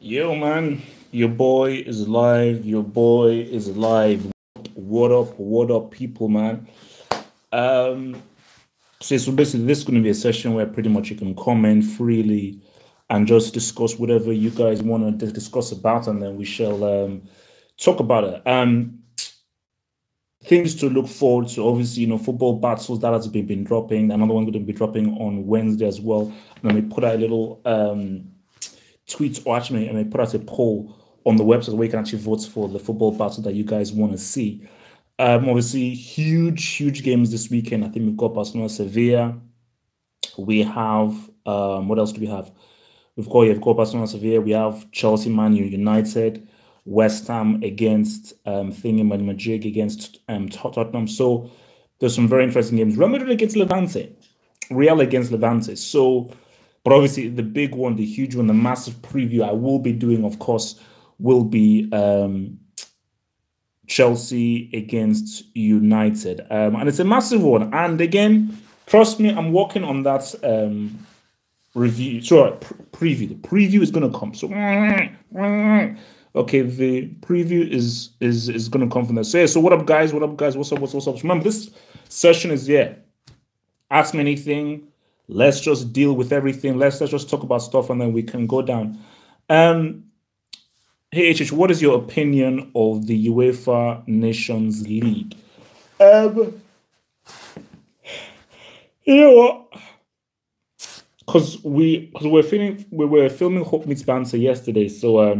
Yo, man, your boy is live. Your boy is live. What up? What up, people, man? Um, so basically, this is going to be a session where pretty much you can comment freely and just discuss whatever you guys want to discuss about, and then we shall talk about it. Things to look forward to. Obviously, football battles that has been dropping. Another one going to be dropping on Wednesday as well. And then we put out a little tweet, or actually, I mean, put out a poll on the website where you can actually vote for the football battle that you guys want to see. Obviously, huge games this weekend. I think we've got Barcelona, Sevilla. We have what else do we have? We've got Barcelona, Sevilla. We have Chelsea, Man U, United, West Ham against Madrid against Tottenham. So there's some very interesting games. Real Madrid against Levante, Real against Levante. So, but obviously the big one, the huge one, the massive preview I will be doing, of course, will be Chelsea against United. And it's a massive one. And again, trust me, I'm working on that review. Sorry, preview. The preview is gonna come. So okay, the preview is gonna come from there. So yeah, so what up, guys? What up, guys? What's up? What's up? Remember, this session is ask me anything. Let's just deal with everything. Let's just talk about stuff, and then we can go down. Hey, what is your opinion of the UEFA Nations League? You know what? Because we were filming Hope Meets Banter yesterday, so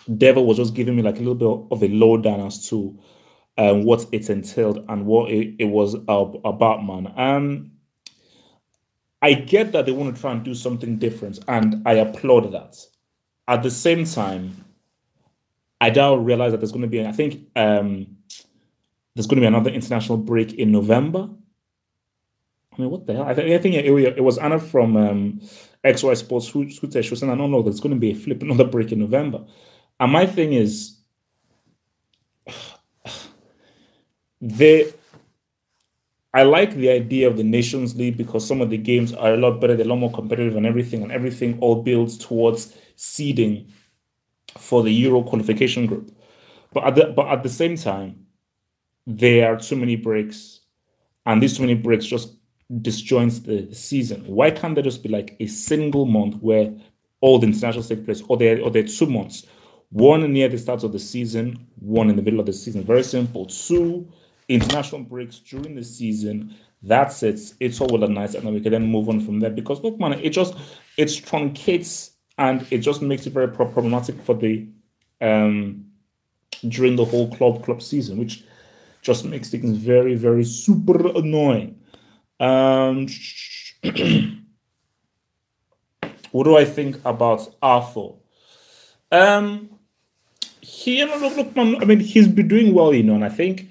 Devo was just giving me like a little bit of a lowdown as to what it entailed and what it was about, man. I get that they want to try and do something different, and I applaud that. At the same time, I now realize that there's going to be, I think, there's going to be another international break in November. I mean, what the hell? I think it was Anna from XY Sports who said, she was saying, I don't know, there's going to be another break in November. And my thing is, I like the idea of the Nations League because some of the games are a lot better, they're a lot more competitive and everything all builds towards seeding for the Euro qualification group. But at the same time, there are too many breaks, and these too many breaks just disjoints the season. Why can't there just be like a single month where all the internationals take place, or there 2 months, one near the start of the season, one in the middle of the season? Very simple. Two international breaks during the season. That's it. It's all well and nice, and then we can then move on from there. Because look, man, it truncates and it just makes it very problematic for the during the whole club season, which just makes things very super annoying. What do I think about Arthur? Look, man, I mean, he's been doing well, and I think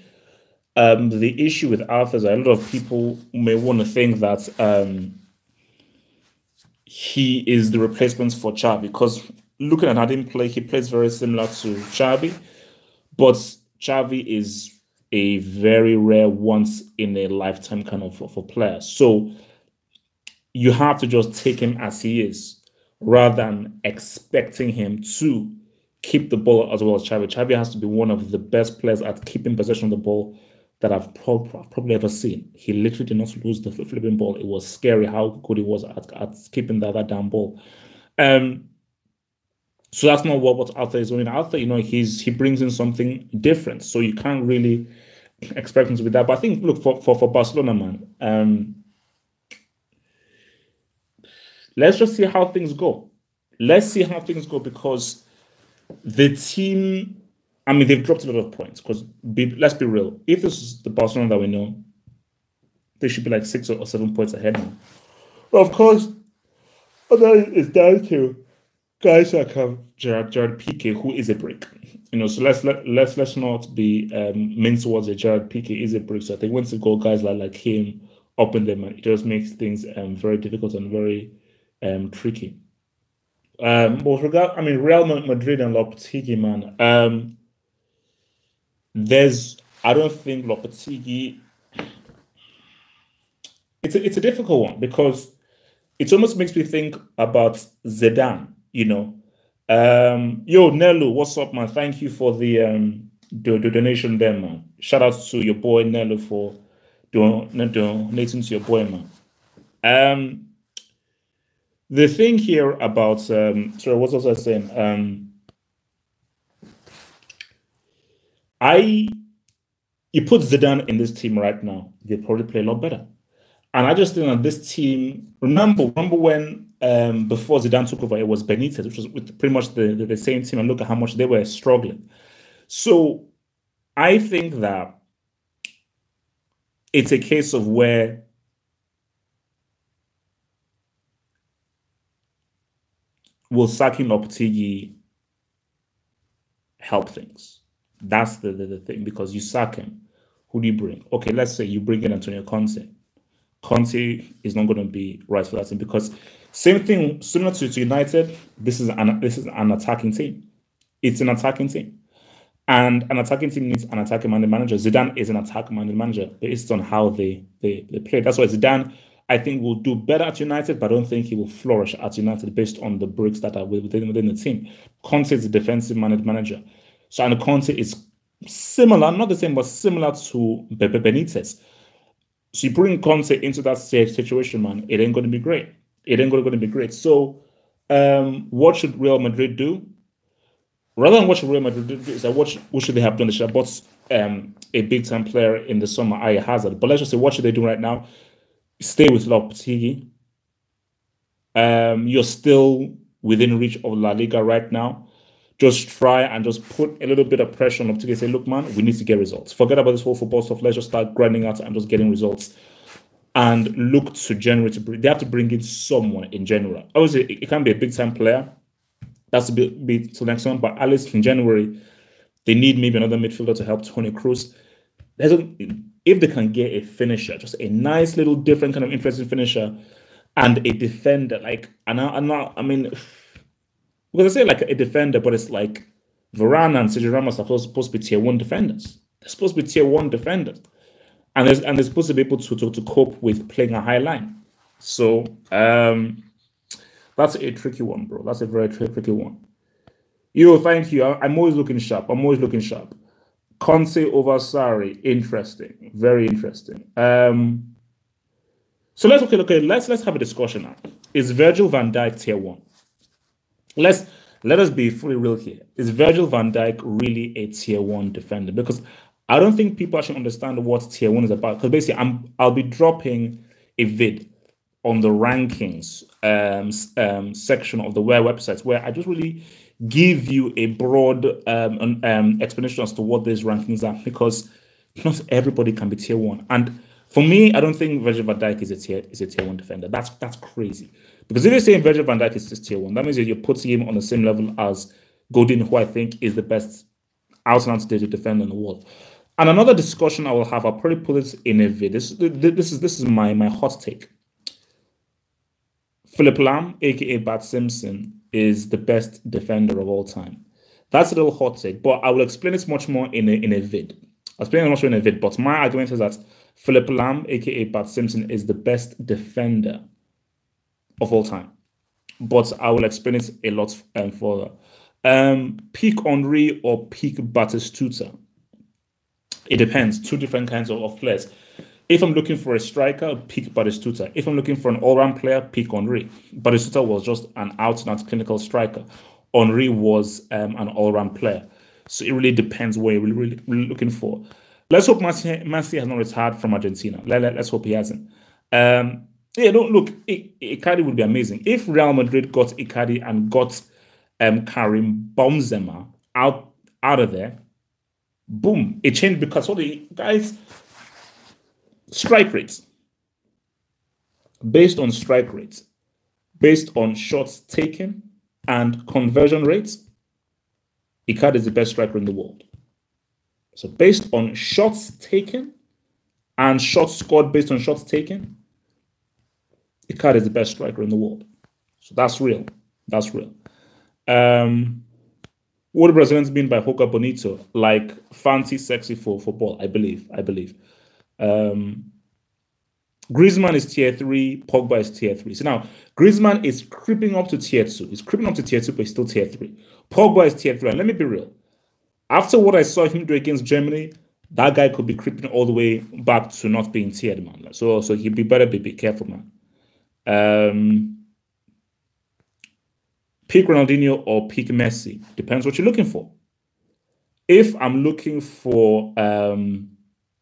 the issue with Arthur is a lot of people may want to think that he is the replacement for Xavi, because looking at how he play, he plays very similar to Xavi, but Xavi is a very rare, once in a lifetime kind of for player. So you have to just take him as he is, rather than expecting him to keep the ball as well as Xavi. Xavi has to be one of the best players at keeping possession of the ball that I've probably ever seen. He literally did not lose the flipping ball. It was scary how good he was at keeping that damn ball. So that's not what Arthur is doing. Arthur, he brings in something different. So you can't really expect him to be that. But I think, look, for Barcelona, man, let's just see how things go. Let's see how things go, because the team, I mean, they've dropped a lot of points. Because let's be real, if this is the Barcelona that we know, they should be like 6 or 7 points ahead now. But of course, it's down to guys like Gerard Piqué, who is a brick. So let's not be mean towards it. Gerard Piqué is a brick. So I think once you go guys like him up in them, it just makes things very difficult and very tricky. But Real Madrid and Lopetegui, man. I don't think Lopetegui. It's a difficult one, because it almost makes me think about Zidane. Yo, Nello, what's up, man? Thank you for the donation there, man. Shout out to your boy Nello for donating to your boy, man. The thing here about sorry, what was I saying? You put Zidane in this team right now, they probably play a lot better. And I just think that this team, remember when before Zidane took over, it was Benitez, which was with pretty much the same team, and look at how much they were struggling. So I think that it's a case of where will sacking Lopetegui help things? That's the thing, because you sack him. Who do you bring? Okay, let's say you bring in Antonio Conte. Conte is not going to be right for that team, because same thing, similar to United, this is an attacking team. It's an attacking team. And an attacking team needs an attacking-minded manager. Zidane is an attack-minded manager based on how they play. That's why Zidane, I think, will do better at United, but I don't think he will flourish at United based on the bricks that are within the team. Conte is a defensive-minded manager. So, and Conte is similar, not the same, but similar to Benitez. So you bring Conte into that situation, man, it ain't going to be great. It ain't going to be great. So what should Real Madrid do? Rather than what should Real Madrid do, is that what should they have done? They should have bought a big-time player in the summer, Hazard. But let's just say, what should they do right now? Stay with Lopetegui. You're still within reach of La Liga right now. Just try and just put a little bit of pressure on Lopetegui. Say, look, man, we need to get results. Forget about this whole football stuff. Let's just start grinding out and just getting results. And look to January they have to bring in someone in general. Obviously, it can be a big-time player. That's a bit till next one. But at least in January, they need maybe another midfielder to help Toni Kroos. If they can get a finisher, just a nice little different kind of interesting finisher, and a defender, I mean, because I say like a defender, but it's like Varane and Sergio Ramos are supposed to be tier 1 defenders. They're supposed to be tier 1 defenders. And they're supposed to be able to cope with playing a high line. So that's a tricky one, bro. That's a very tricky one. Yo, thank you. I'm always looking sharp. Conte over Sarri, interesting, very interesting. So let's have a discussion now. Is Virgil van Dijk tier 1? Let us be fully real here. Is Virgil van Dijk really a tier 1 defender? Because I don't think people actually understand what tier 1 is about. Because basically, I'll be dropping a vid on the rankings section of the websites, where I just really give you a broad explanation as to what these rankings are, because not everybody can be tier 1. And for me, I don't think Virgil van Dijk is a tier 1 defender. That's crazy. Because if you're saying Virgil van Dijk is just tier 1, that means you're putting him on the same level as Godin, who I think is the best out-and-out defender in the world. And another discussion I will have, I'll probably put it in a video. This is my hot take. Philip Lam, aka Bart Simpson, is the best defender of all time. That's a little hot take, but I will explain it much more in a vid. I'll explain it much more in a vid, but my argument is that Philip Lam, aka Bart Simpson, is the best defender of all time. But I will explain it a lot further. Peak Henry or peak Batistuta? It depends. Two different kinds of players. If I'm looking for a striker, pick Batistuta. If I'm looking for an all-round player, pick Henry. Batistuta was just an out-and-out clinical striker. Henry was an all-round player. So it really depends what you're really looking for. Let's hope Messi has not retired from Argentina. Let's hope he hasn't. Don't look. Icardi would be amazing. If Real Madrid got Icardi and got Karim Benzema out of there, boom, it changed, because all the guys, strike rates, based on shots taken and conversion rates, Icardi is the best striker in the world. So based on shots taken and shots scored based on shots taken, Icardi is the best striker in the world. So that's real. That's real. What do Brazilians mean by Joga Bonito? Like fancy, sexy for football, I believe. Griezmann is tier 3, Pogba is tier 3. So now Griezmann is creeping up to tier 2. He's creeping up to tier 2, but he's still tier 3. Pogba is tier 3. And let me be real. After what I saw him do against Germany, that guy could be creeping all the way back to not being tiered, man. So he'd be better be careful, man. Peak Ronaldinho or peak Messi. Depends what you're looking for. If I'm looking for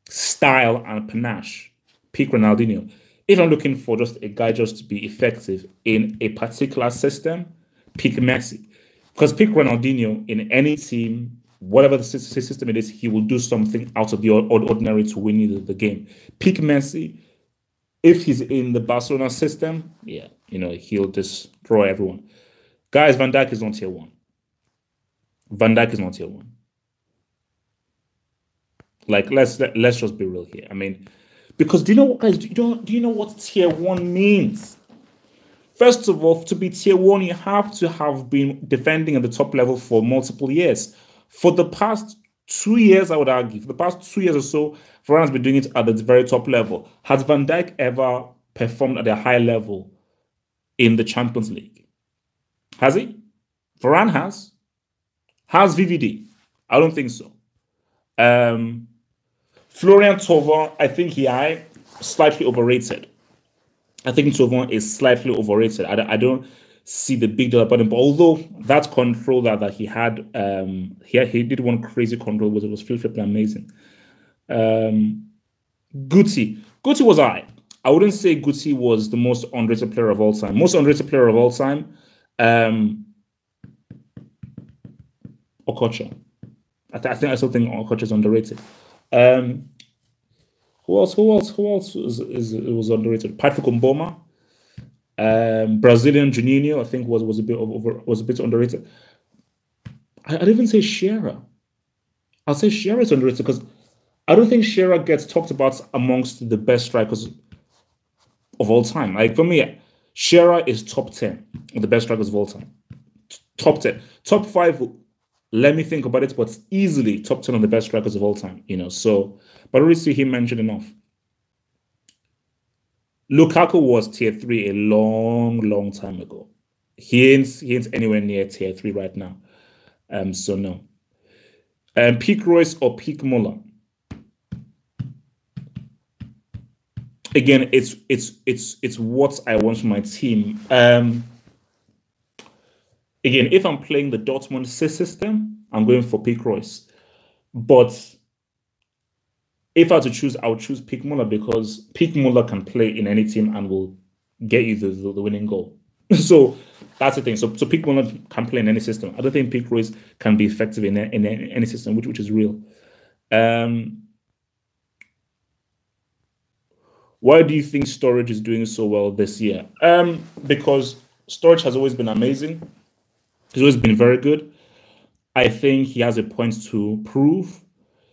style and panache, peak Ronaldinho. If I'm looking for just a guy just to be effective in a particular system, peak Messi. Because peak Ronaldinho in any team, whatever the system it is, he will do something out of the ordinary to win you the game. Peak Messi, if he's in the Barcelona system, yeah, he'll destroy everyone. Guys, Van Dijk is not tier 1. Van Dijk is not tier 1. Like, let's just be real here. I mean, because do you know what, guys? Do you know what tier 1 means? First of all, to be tier 1, you have to have been defending at the top level for multiple years. For the past 2 years, I would argue, for the past 2 years or so, Varane has been doing it at the very top level. Has Van Dijk ever performed at a high level in the Champions League? Has he? Varane has. Has VVD? I don't think so. Florian Thauvin, I think he slightly overrated. I think Thauvin is slightly overrated. I don't see the big deal about him. But although that control that he had, he did one crazy control, it was flipping amazing. Guti was I wouldn't say Guti was the most underrated player of all time. Most underrated player of all time, Okocha. I still think Okocha is underrated. Who else was underrated? Patrick Mboma. Brazilian Juninho, I think was a bit underrated. I'd even say Shearer. I'll say Shearer is underrated because I don't think Shearer gets talked about amongst the best strikers of all time. Like for me, Shearer is top 10 of the best strikers of all time. Top 10. Top 5, let me think about it, but easily top 10 of the best strikers of all time, So, but I don't really see him mentioned enough. Lukaku was tier 3 a long time ago. He ain't anywhere near tier 3 right now. So no. Peak Royce or peak Muller? Again, it's what I want from my team. Again, if I'm playing the Dortmund system, I'm going for peak Royce. But if I had to choose, I would choose peak Muller because peak Muller can play in any team and will get you the winning goal. So that's the thing. So peak Muller can play in any system. I don't think peak Royce can be effective in any system, which is real. Why do you think Sturridge is doing so well this year? Because Sturridge has always been amazing. He's always been very good. I think he has a point to prove.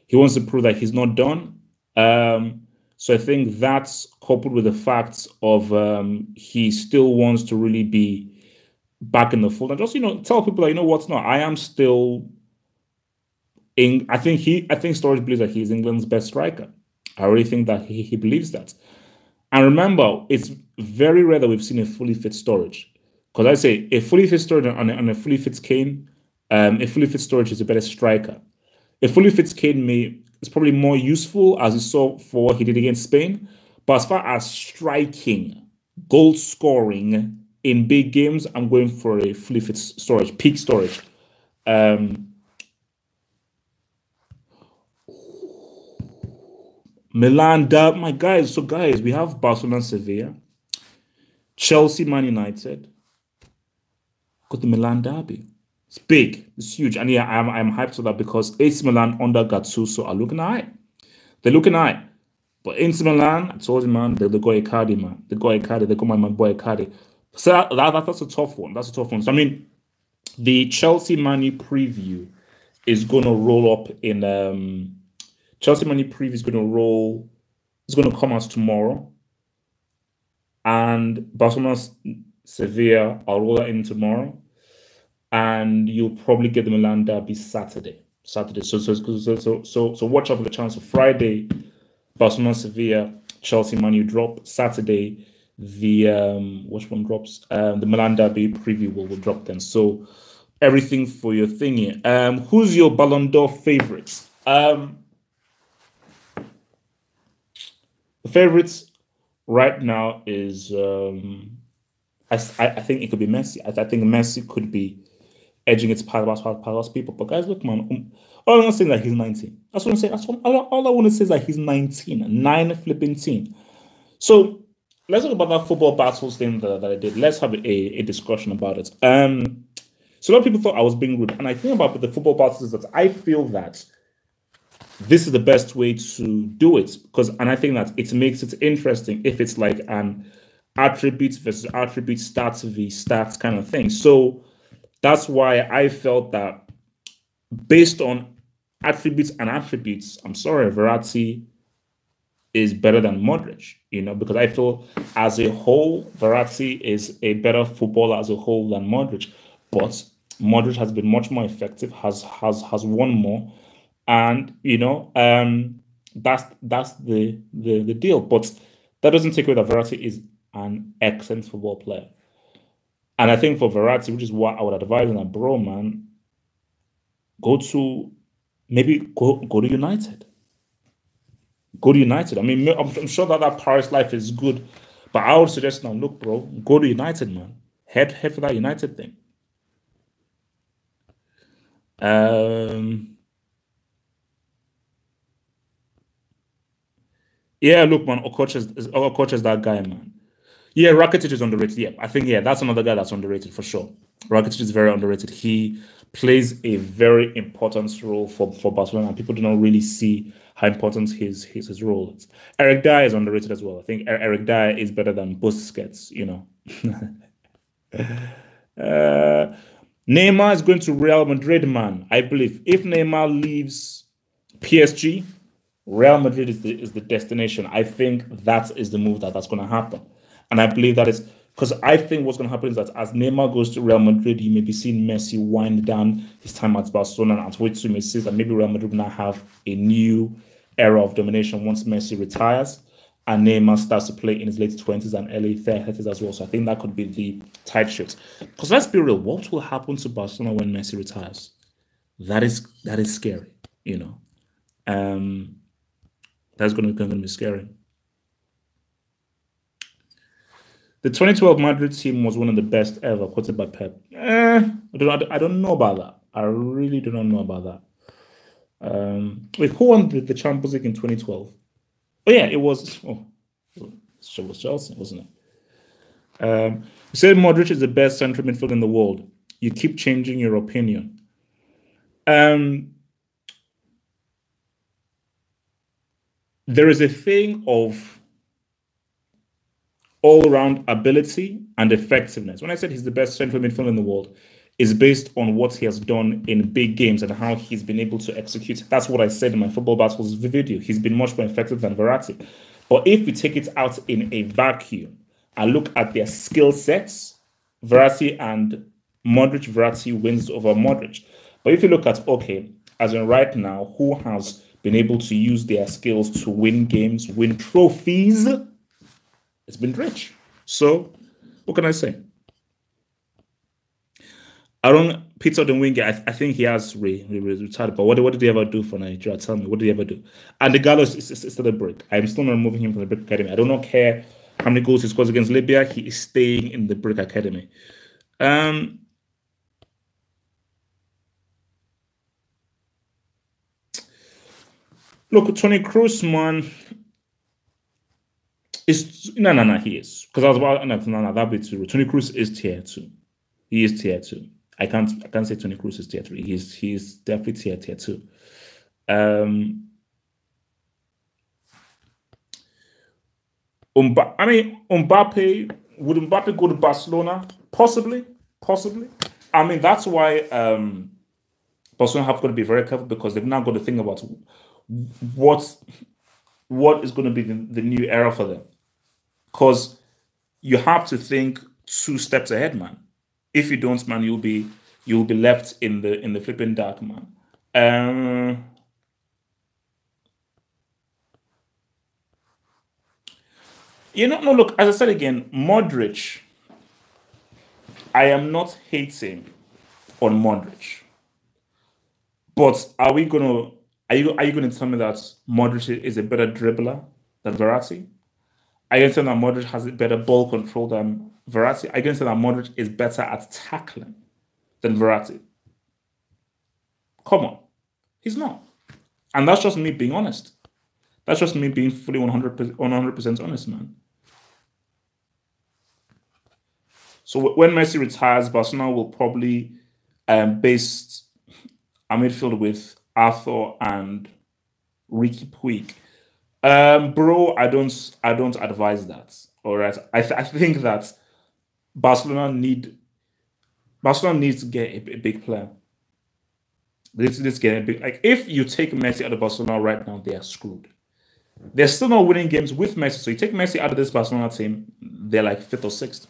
He wants to prove that he's not done. So I think that's coupled with the fact of he still wants to really be back in the fold and just tell people that what, no, I am still in. I think Sturridge believes that he's England's best striker. I really think that he believes that. And remember, it's very rare that we've seen a fully fit Sturridge. Because I say a fully fit Sturridge and a fully fit Kane, a fully fit Sturridge is a better striker. A fully fit Kane is probably more useful, as you saw for what he did against Spain. But as far as striking, goal scoring in big games, I'm going for a fully fit Sturridge, peak Sturridge. Milan, my guys. So guys, we have Barcelona, Sevilla, Chelsea, Man United. Got the Milan derby. It's big. It's huge. And yeah, I'm hyped for that because AC Milan under Gattuso are looking high. They're looking high. But Inter Milan, I told you, man, they got Icardi, man. They got Icardi. They got my boy Icardi. So that's a tough one. That's a tough one. So I mean, the Chelsea Man U preview is going to roll up in Chelsea Man U preview is going to roll. It's going to come out tomorrow. And Barcelona Sevilla, I'll roll that in tomorrow. And you'll probably get the Milan derby Saturday. So watch out for the chance of Friday, Barcelona Sevilla, Chelsea Man U drop. Saturday, the which one drops? The Milan Derby preview will drop then. So everything for your thingy. Who's your Ballon d'Or favorites? The favorites right now is I think it could be Messi. I think Messi could be edging its past people. But guys, look, man, all I'm gonna say is that he's 19. That's what I'm saying. All I want to say is that he's 19. 9 flipping. So let's talk about that football battles thing that I did. Let's have a discussion about it. So a lot of people thought I was being rude, and I think about the football battles is that I feel that this is the best way to do it and I think that it makes it interesting if it's like an attributes versus attributes, stats v stats kind of thing. So that's why I felt that based on attributes and attributes, I'm sorry, Verratti is better than Modric, because I feel as a whole, Verratti is a better footballer as a whole than Modric. But Modric has been much more effective, has won more. And that's the deal. But that doesn't take away that Verratti is an excellent football player. And I think for Verratti, which is what I would advise him, that bro, man, go to United. Go to United. I mean, I'm sure that Paris life is good, but I would suggest now, look, bro, go to United, man. Head for that United thing. Yeah, look, man, Okocha is that guy, man. Yeah, Rakitic is underrated. Yeah, I think, that's another guy that's underrated for sure. Rakitic is very underrated. He plays a very important role for Barcelona, and people do not really see how important his role is. Eric Dyer is underrated as well. I think Eric Dyer is better than Busquets, Neymar is going to Real Madrid, man. I believe if Neymar leaves PSG, Real Madrid is the destination. I think that is the move that's going to happen. And I believe that is because I think what's going to happen is that as Neymar goes to Real Madrid, you may be seeing Messi wind down his time at Barcelona, and wait till Messi that maybe Real Madrid will now have a new era of domination once Messi retires and Neymar starts to play in his late 20s and early 30s as well. So I think that could be the tight shift. Because let's be real, what will happen to Barcelona when Messi retires? That is scary, That's going to be scary. The 2012 Madrid team was one of the best ever, quoted by Pep. I don't know about that. I really do not know about that. Wait, who won the Champions League in 2012? Oh yeah, it was Chelsea, wasn't it? You said Modric is the best central midfielder in the world. You keep changing your opinion. There is a thing of all-round ability and effectiveness. When I said he's the best central midfielder in the world, is based on what he has done in big games and how he's been able to execute. That's what I said in my football battles video. He's been much more effective than Verratti. But if we take it out in a vacuum and look at their skill sets, Verratti and Modric, Verratti wins over Modric. But if you look at, as in right now, who has been able to use their skills to win games, win trophies, it's been Rich. So, what can I say? Peter the winger, I think he has retired. But what did he ever do for Nigeria? Tell me, what did he ever do? And the Gallows is still a break. I'm still not removing him from the Brick Academy. I do not care how many goals he scores against Libya. He is staying in the Brick Academy. Look, Tony Kroos, man. No, he is. Because I was about that'd be too. Tony Kroos is tier 2. He is tier 2. I can't say Tony Kroos is tier 3. He's definitely tier 2. Mbappe, would Mbappe go to Barcelona? Possibly. I mean, that's why Barcelona have got to be very careful, because they've now got to think about what is going to be the new era for them. Because you have to think 2 steps ahead, man. If you don't, man, you'll be left in the flipping dark, man. No, look, as I said again, Modric, I am not hating on Modric. But are you gonna tell me that Modric is a better dribbler than Verratti? Are you gonna tell me that Modric has a better ball control than Verratti? Are you gonna say that Modric is better at tackling than Verratti? Come on. He's not. And that's just me being honest. That's just me being fully 100% honest, man. So when Messi retires, Barcelona will probably base a midfield with Arthur and Ricky Puig. Bro, I don't advise that. All right, I think that Barcelona need Barcelona needs to get a big player. They need to just get a big, like, if you take Messi out of Barcelona right now, they are screwed. They're still not winning games with Messi. So you take Messi out of this Barcelona team, they're like fifth or sixth.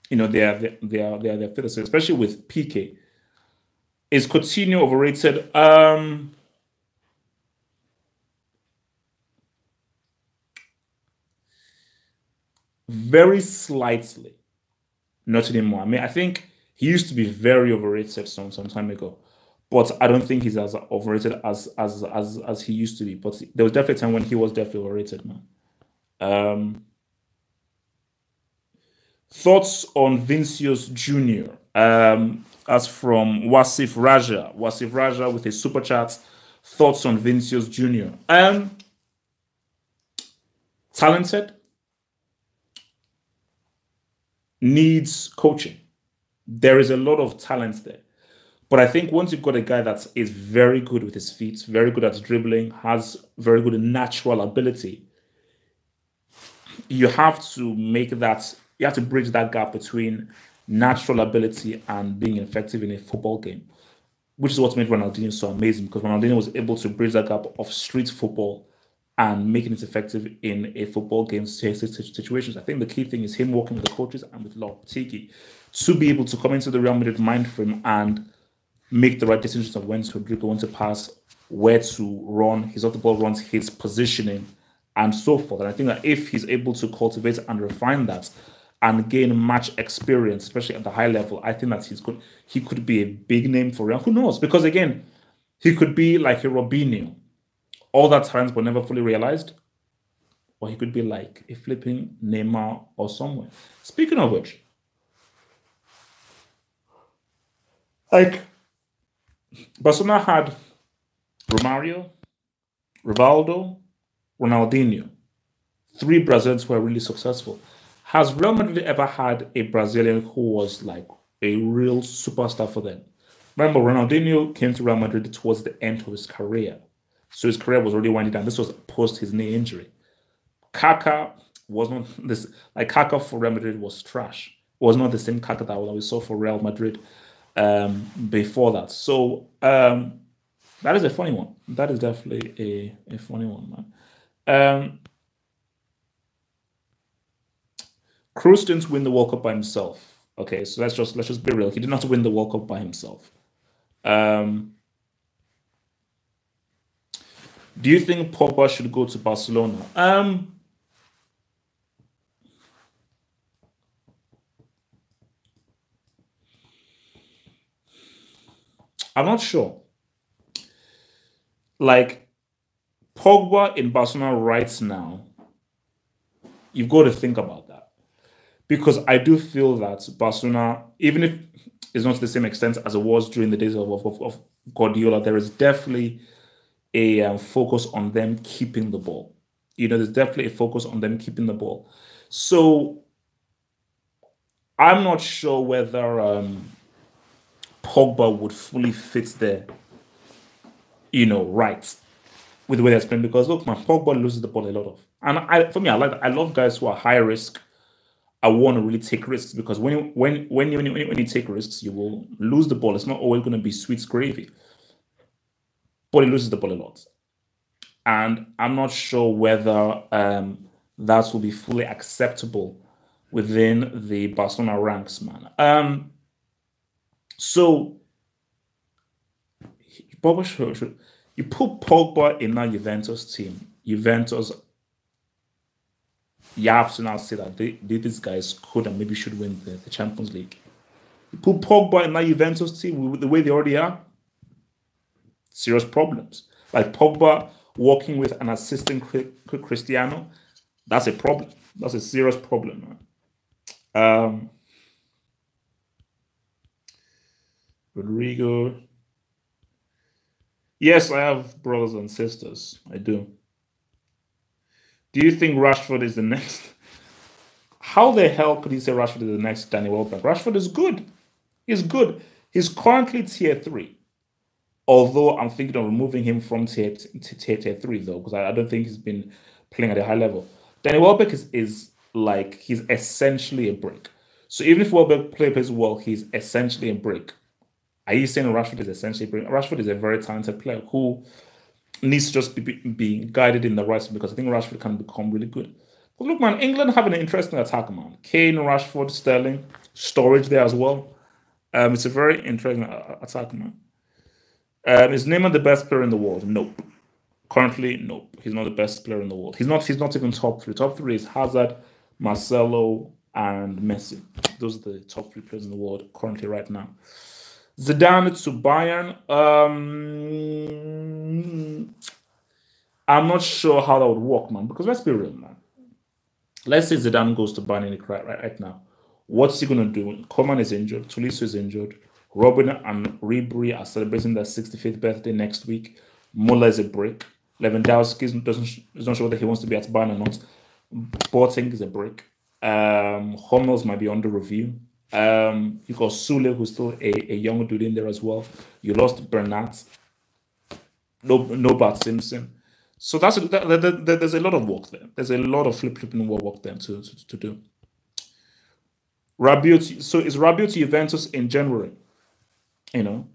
They're fifth or sixth, especially with PK. Is Coutinho overrated? Very slightly. Not anymore. I mean, I think he used to be very overrated some time ago, but I don't think he's as overrated as he used to be. But there was definitely a time when he was definitely overrated, man. Um, Thoughts on Vinicius Jr. As from Wasif Raja. Wasif Raja with a super chat. Thoughts on Vinicius Jr. Talented, needs coaching. There is a lot of talent there. But I think once you've got a guy that is very good with his feet, very good at dribbling, has very good natural ability, you have to make that, you have to bridge that gap between natural ability and being effective in a football game, which is what made Ronaldinho so amazing because Ronaldinho was able to bridge that gap of street football and making it effective in a football game situations. I think the key thing is him working with the coaches and with Lopetegui to be able to come into the Real Madrid mind frame and make the right decisions of when to dribble, when to pass, where to run, his off the ball runs, his positioning, and so forth. And I think that if he's able to cultivate and refine that and gain match experience, especially at the high level, I think that he could be a big name for Real. Who knows? Because again, he could be like a Robinho. All that talent but never fully realized. Or he could be like a flipping Neymar or somewhere. Speaking of which, like Barcelona had Romario, Rivaldo, Ronaldinho, three Brazilians who are really successful. Has Real Madrid ever had a Brazilian who was like a real superstar for them? Remember, Ronaldinho came to Real Madrid towards the end of his career. So his career was already winding down. This was post his knee injury. Kaka was not this, like Kaka for Real Madrid was trash. Was not the same Kaka that we saw for Real Madrid before that. So that is a funny one. That is definitely a funny one, man. Kroos didn't win the World Cup by himself. Okay, so let's just be real. He did not win the World Cup by himself. Um, do you think Pogba should go to Barcelona? I'm not sure. Like Pogba in Barcelona right now, you've got to think about that because I do feel that Barcelona, even if it's not to the same extent as it was during the days of Guardiola, there is definitely a focus on them keeping the ball. There's definitely a focus on them keeping the ball. So I'm not sure whether Pogba would fully fit there, right with the way they're playing. Because look, man, Pogba loses the ball a lot of, and for me, I love guys who are high risk. I want to really take risks because when you take risks, you will lose the ball. It's not always going to be sweet gravy, but he loses the ball a lot. And I'm not sure whether that will be fully acceptable within the Barcelona ranks, man. So Pogba you put Pogba in that Juventus team. Juventus you have to now say that these guys could and maybe should win the Champions League. You put Pogba in that Juventus team with the way they already are, serious problems. Like Pogba working with an assistant Cristiano, that's a problem. That's a serious problem, man. Rodrigo. Yes, I have brothers and sisters. I do. Do you think Rashford is the next? How the hell could you say Rashford is the next Danny Welbeck? Rashford is good. He's good. He's currently tier 3. Although I'm thinking of removing him from tier 3, though, because I don't think he's been playing at a high level. Danny Welbeck is like, he's essentially a brick. So even if Welbeck plays well, he's essentially a brick. Are you saying Rashford is essentially a brick? Rashford is a very talented player who needs to just be guided in the right way, because I think Rashford can become really good. But look, man, England have an interesting attack, man. Kane, Rashford, Sterling, Storage there as well. It's a very interesting attack, man. Is Neymar the best player in the world? Nope. Currently, nope. He's not the best player in the world. He's not even top 3. Top 3 is Hazard, Marcelo, and Messi. Those are the top 3 players in the world currently right now. Zidane to Bayern. I'm not sure how that would work, man. Because let's be real, man. Let's say Zidane goes to Bayern right now. What's he going to do? Coman is injured. Tolisso is injured. Robin and Ribery are celebrating their 65th birthday next week. Muller is a brick. Lewandowski is not sure whether he wants to be at Bayern or not. Boateng is a brick. Hummels might be under review. You got Sule, who's still a young dude in there as well. You lost Bernat. No Bart Simpson. So there's a lot of work there. There's a lot of flipping work there to do. Rabiot. So is Rabiot to Juventus in January? You know,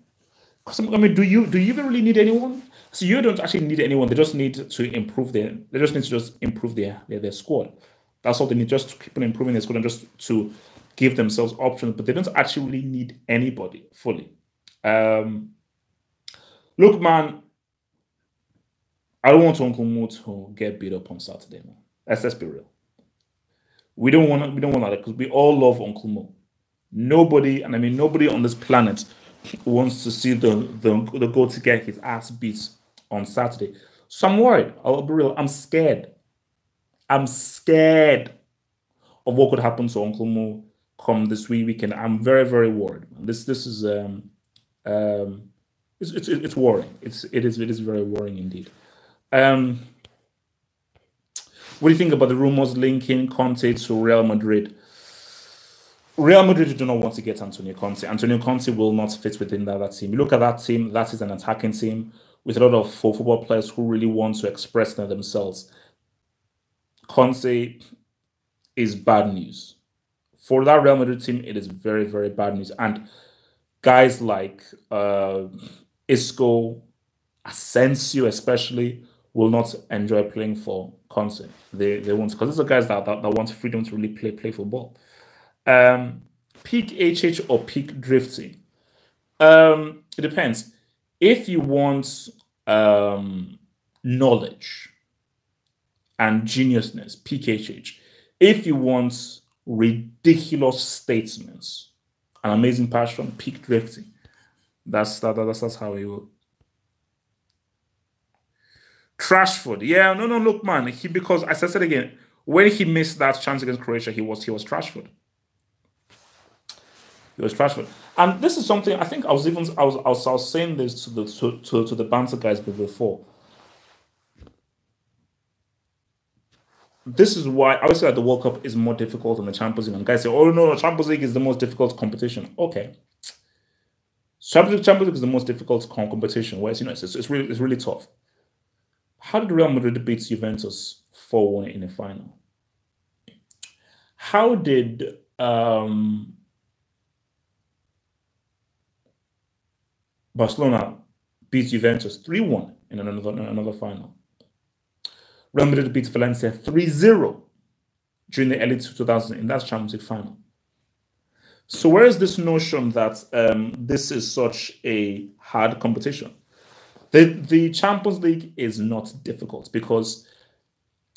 because I mean, do you even really need anyone? So you don't actually need anyone. They just need to improve their. They just need to improve their squad. That's all they need. Just to keep on improving their squad and just to give themselves options. But they don't actually really need anybody fully. Look, man, I don't want Uncle Mo to get beat up on Saturday, man. Let's be real. We don't want that because we all love Uncle Mo. Nobody, and I mean nobody on this planet wants to see the goal to get his ass beat on Saturday. So I'm worried. I'll be real. I'm scared. I'm scared of what could happen to Uncle Mo come this weekend. I'm very, very worried. This is it's worrying. It is very worrying indeed. What do you think about the rumors linking Conte to Real Madrid? Real Madrid do not want to get Antonio Conte. Antonio Conte will not fit within that team. You look at that team, that is an attacking team with a lot of football players who really want to express themselves. Conte is bad news. For that Real Madrid team, it is very, very bad news. And guys like Isco, Asensio especially, will not enjoy playing for Conte. They won't, because these are guys that want freedom to really play football. Peak HH or peak drifting? It depends. If you want knowledge and geniusness, peak HH. If you want ridiculous statements and amazing passion, peak drifting. That's how it will. Trashford, yeah, no, look, man, because as I said again, when he missed that chance against Croatia, he was Trashford. He was Trashford, and this is something I think I was saying this to the banter guys before. This is why I would say that the World Cup is more difficult than the Champions League. And guys say, "Oh no, Champions League is the most difficult competition." Okay, Champions League is the most difficult competition. Where it's really tough. How did Real Madrid beat Juventus 4-1 in a final? How did Barcelona beat Juventus 3-1 in another final? Real Madrid beat Valencia 3-0 during the early 2000s in that Champions League final. So where is this notion that this is such a hard competition? The Champions League is not difficult because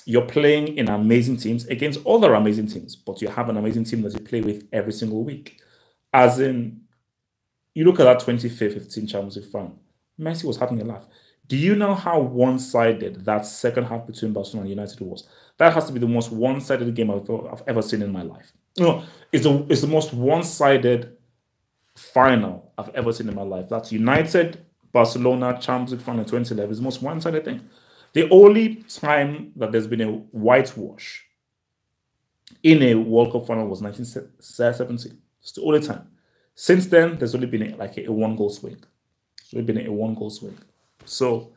you're playing in amazing teams against other amazing teams, but you have an amazing team that you play with every single week. As in, you look at that 2015 Champions League final, Messi was having a laugh. Do you know how one-sided that second half between Barcelona and United was? That has to be the most one-sided game I've ever seen in my life. No, it's the most one-sided final I've ever seen in my life. That's United, Barcelona, Champions League final 2011. It's the most one-sided thing. The only time that there's been a whitewash in a World Cup final was 1970. It's the only time. Since then, there's only been like a one-goal swing. It's only been a one-goal swing. So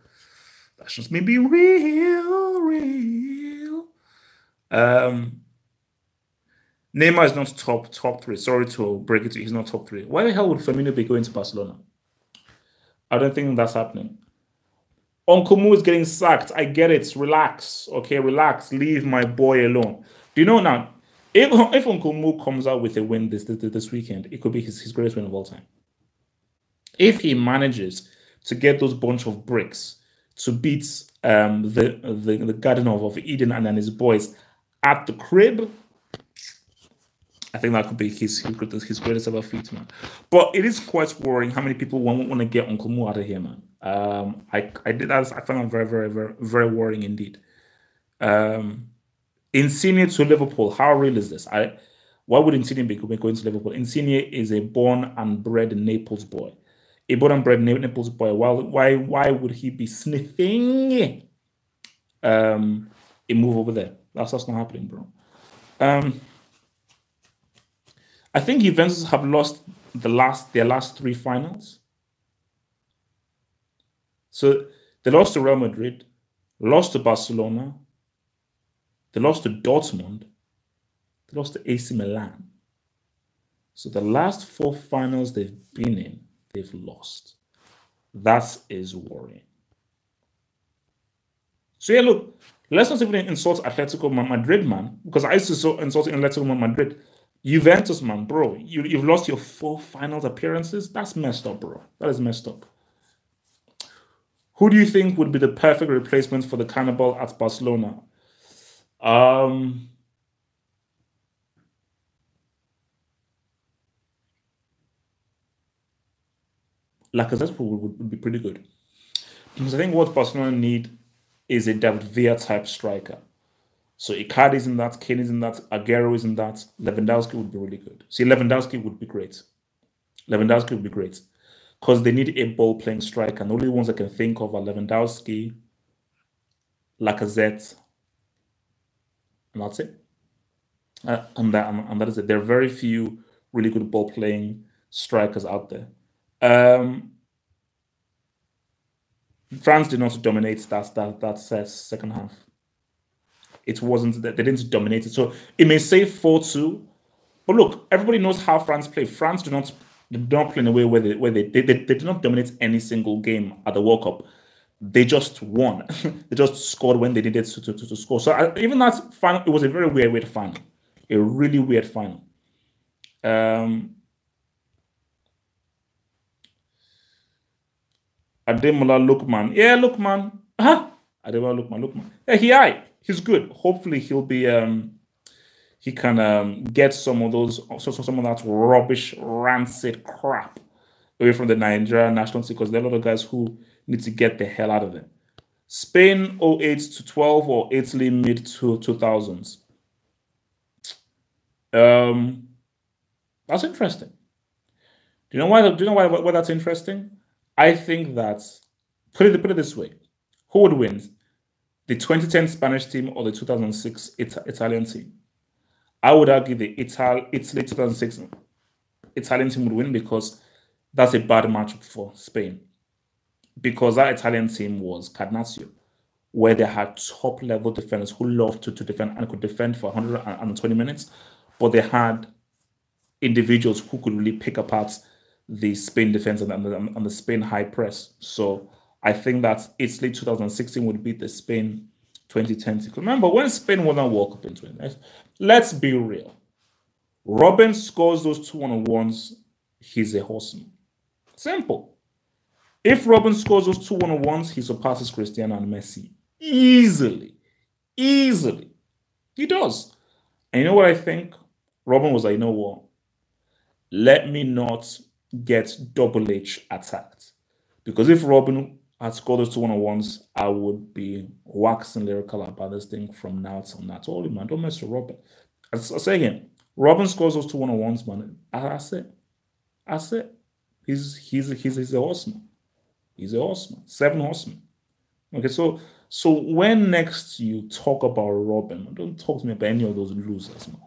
that's just me be real. Neymar is not top three. Sorry to break it to you, he's not top three. Why the hell would Firmino be going to Barcelona? I don't think that's happening. Uncle Mo is getting sacked. I get it. Relax. Okay, relax. Leave my boy alone. Do you know now? If Uncle Mo comes out with a win this weekend, it could be his greatest win of all time. If he manages to get those bunch of bricks to beat the Garden of Eden and then his boys at the crib, I think that could be his greatest ever feat, man. But it is quite worrying how many people want to get Uncle Mo out of here, man. I found that very, very, very, very worrying indeed. Insigne to Liverpool. How real is this? Why would Insigne be going to Liverpool? Insigne is a born and bred Naples boy. A born and bred Naples boy. Why would he be sniffing a move over there? That's not happening, bro. I think Juventus have lost their last three finals. So they lost to Real Madrid, lost to Barcelona, they lost to Dortmund, they lost to AC Milan. So the last four finals they've been in, they've lost. That is worrying. So yeah, look, let's not even insult Atletico Madrid, man, because I used to insult Atletico Madrid. Juventus, man, bro, you've lost your 4 finals appearances. That's messed up, bro. That is messed up. Who do you think would be the perfect replacement for the Cannibal at Barcelona? Lacazette would be pretty good. Because I think what Barcelona need is a David Villa type striker. So Icardi is in that, Kane is in that, Aguero is in that, Lewandowski would be really good. See, Lewandowski would be great. Lewandowski would be great. Because they need a ball-playing striker. And the only ones I can think of are Lewandowski, Lacazette, and that's it. And that is it. There are very few really good ball-playing strikers out there. France did not dominate that second half. It wasn't that they didn't dominate it. So it may say 4-2, but look, everybody knows how France play. France do not play in a way where they did not dominate any single game at the World Cup. They just won. They just scored when they needed to score. So even that final, it was a very weird final. A really weird final. Ademola Lookman. Yeah, Lookman. Ademola Lookman. Yeah, he's good. Hopefully he'll be he can get some of that rubbish, rancid crap away from the Nigerian national team, because there are a lot of guys who need to get the hell out of there. Spain 08 to 12 or Italy mid 2000s. That's interesting. Do you know why that's interesting? I think that put it this way: who would win, the 2010 Spanish team or the 2006 Italian team? I would argue the Italy 2006 Italian team would win, because that's a bad matchup for Spain. Because that Italian team was Catenaccio, where they had top-level defenders who loved to defend and could defend for 120 minutes, but they had individuals who could really pick apart the Spain defense and the Spain high press. So I think that Italy 2016 would beat the Spain 2010 team. Remember, when Spain won that World Cup in 2010, let's be real. Robin scores those 2-1-1s, he's a horseman. Simple. If Robin scores those 2-1-1s, he surpasses Cristiano and Messi easily. Easily. He does. And you know what I think? Robin was like, you know what? Let me not get Double H attacked. Because if Robin had scored those 2-on-1s, I would be waxing lyrical about this thing from now till now. I told him, man, don't mess with Robin. I say again, Robin scores those 2-on-1s, man. That's it. That's it. He's a horseman. He's a horseman. 7 horsemen. Okay, so when next you talk about Robin, don't talk to me about any of those losers, man.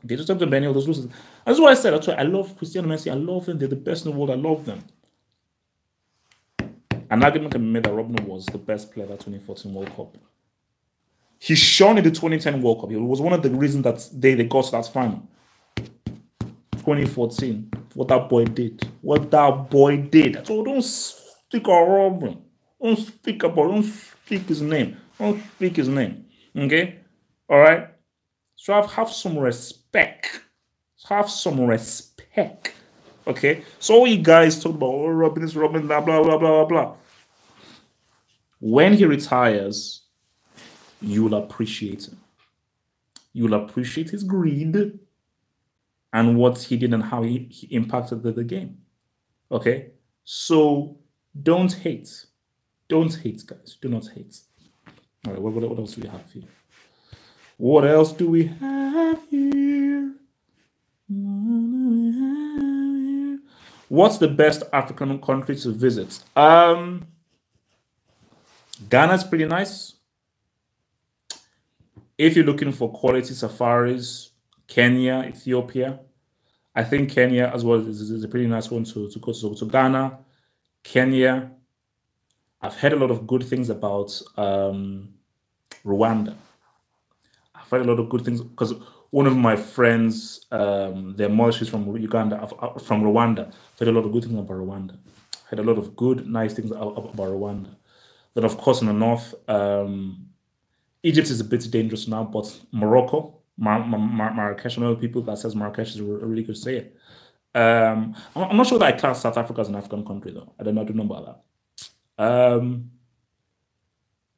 Okay, just talk to me about any of those losers. That's why I said. That's why I love Cristiano Messi. I love them. They're the best in the world. I love them. An argument can be made that Robin was the best player at the 2014 World Cup. He shone in the 2010 World Cup. He was one of the reasons that they got to that final. 2014. What that boy did. What that boy did. So don't speak about Robin. Don't speak his name. Don't speak his name. Okay? Alright? So have some respect. Have some respect. Okay? So all you guys talk about, oh, Robin is Robin, blah, blah, blah, blah, blah. When he retires, you will appreciate him. You will appreciate his greed and what he did and how he impacted the game. Okay? So don't hate. Don't hate, guys. Do not hate. All right, what else do we have here? What else do we have here? What's the best African country to visit? Ghana's pretty nice. If you're looking for quality safaris, Kenya, Ethiopia. I think Kenya as well is a pretty nice one to go to. So Ghana, Kenya. I've heard a lot of good things about Rwanda. I've heard a lot of good things because one of my friends, their mother, she's from Uganda, from Rwanda. I've heard a lot of good things about Rwanda. I heard a lot of good, nice things about Rwanda. Then, of course, in the north, Egypt is a bit dangerous now, but Morocco, Marrakesh, I know people that says Marrakesh is a really good say. I'm not sure that I class South Africa as an African country, though. I don't know about that.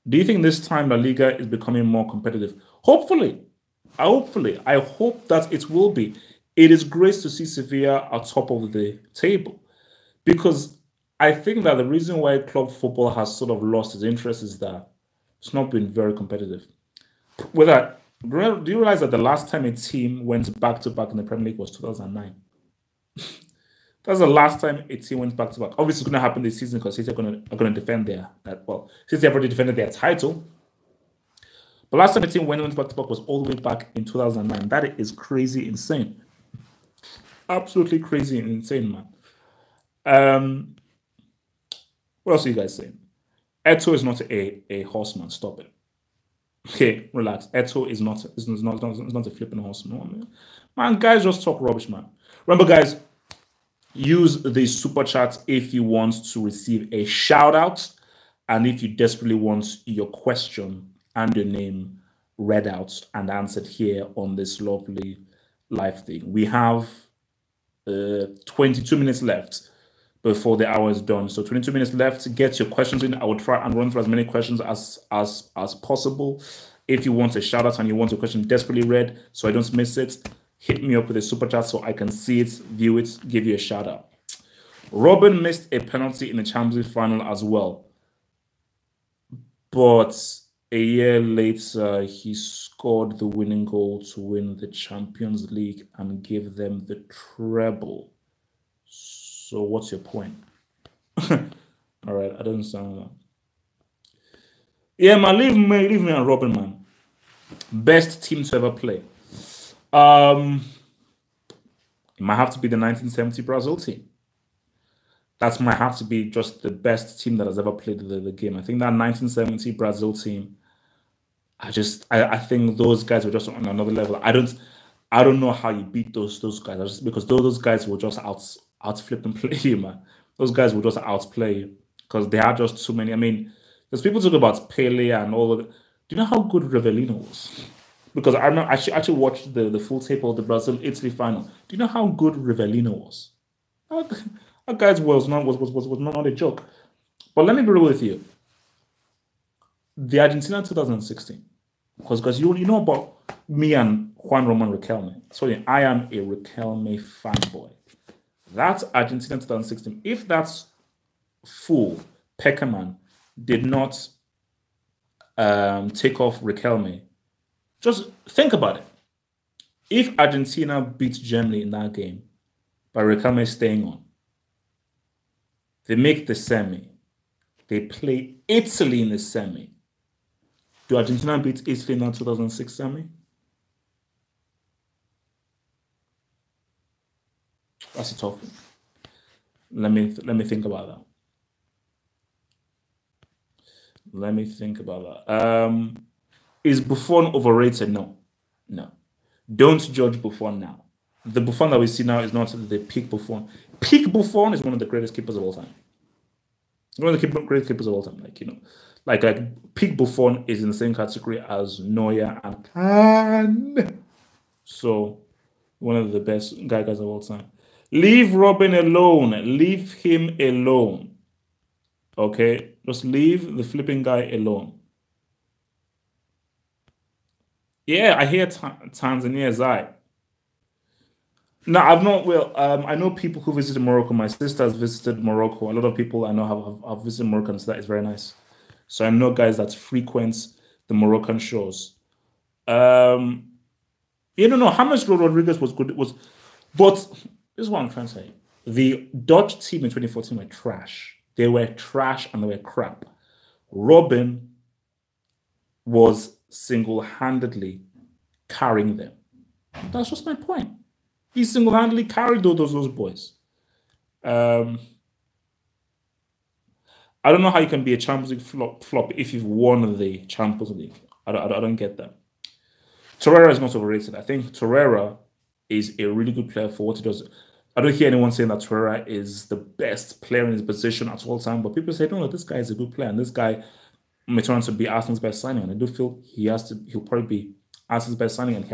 Do you think this time La Liga is becoming more competitive? Hopefully. I hope that it will be. It is great to see Sevilla at top of the table because I think that the reason why club football has sort of lost its interest is that it's not been very competitive. With that, do you realize that the last time a team went back-to-back in the Premier League was 2009? That's the last time a team went back-to-back. Obviously, it's going to happen this season because City are going to defend City have already defended their title. But last time a team went back-to-back was all the way back in 2009. That is crazy, insane. Absolutely crazy and insane, man. What else are you guys saying? Eto is not a horseman. Stop it. Okay, relax. Eto is not a flipping horseman. Man, guys, just talk rubbish, man. Remember, guys, use the super chat if you want to receive a shout out, and if you desperately want your question and your name read out and answered here on this lovely live thing. We have 22 minutes left before the hour is done. So 22 minutes left. Get your questions in. I will try and run through as many questions as possible. If you want a shout out and you want your question desperately read so I don't miss it, hit me up with a super chat so I can see it, view it, give you a shout out. Robin missed a penalty in the Champions League final as well. But a year later, he scored the winning goal to win the Champions League and give them the treble. So what's your point? All right, I don't understand that. Yeah, man, leave me and Robin, man. Best team to ever play. It might have to be the 1970 Brazil team. That might have to be just the best team that has ever played the game. I think that 1970 Brazil team, I think those guys were just on another level. I don't know how you beat those guys. Because those guys were just out flipping play you, man. Those guys will just outplay you because they had just too many. I mean, there's people talking about Pele and all of it. Do you know how good Rivellino was? Because I remember I actually watched the full tape of the Brazil-Italy final. Do you know how good Rivellino was? That guy was not a joke. But let me be real with you. The Argentina 2016, Because you know about me and Juan Roman Riquelme. Sorry, I am a Riquelme fanboy. That's Argentina 2016. If that's fool, Peckerman, did not take off Riquelme, just think about it. If Argentina beats Germany in that game by Riquelme staying on, they make the semi. They play Italy in the semi. Do Argentina beat Italy in that 2006 semi? That's a tough one. Let me think about that. Let me think about that. Is Buffon overrated? No. No. Don't judge Buffon now. The Buffon that we see now is not the peak Buffon. Peak Buffon is one of the greatest keepers of all time. One of the great keepers of all time. Like peak Buffon is in the same category as Neuer and Kahn. So one of the best guys of all time. Leave Robin alone. Leave him alone. Okay? Just leave the flipping guy alone. Yeah, I hear Tanzania is right. No, I've not. Well, I know people who visited Morocco. My sister has visited Morocco. A lot of people I know have visited Morocco, and so that is very nice. So I know guys that frequent the Moroccan shores. Um, you don't know how much Rodriguez was good. But this is what I'm trying to say. The Dutch team in 2014 were trash. They were trash and they were crap. Robin was single-handedly carrying them. That's just my point. He single-handedly carried those boys. I don't know how you can be a Champions League flop if you've won the Champions League. I don't get that. Torreira is not overrated. I think Torreira is a really good player for what he does. I don't hear anyone saying that Torreira is the best player in his position at all time, but people say, no, this guy is a good player, and this guy may turn out to be Arsenal's best signing, and I do feel he'll probably be Arsenal's best signing, and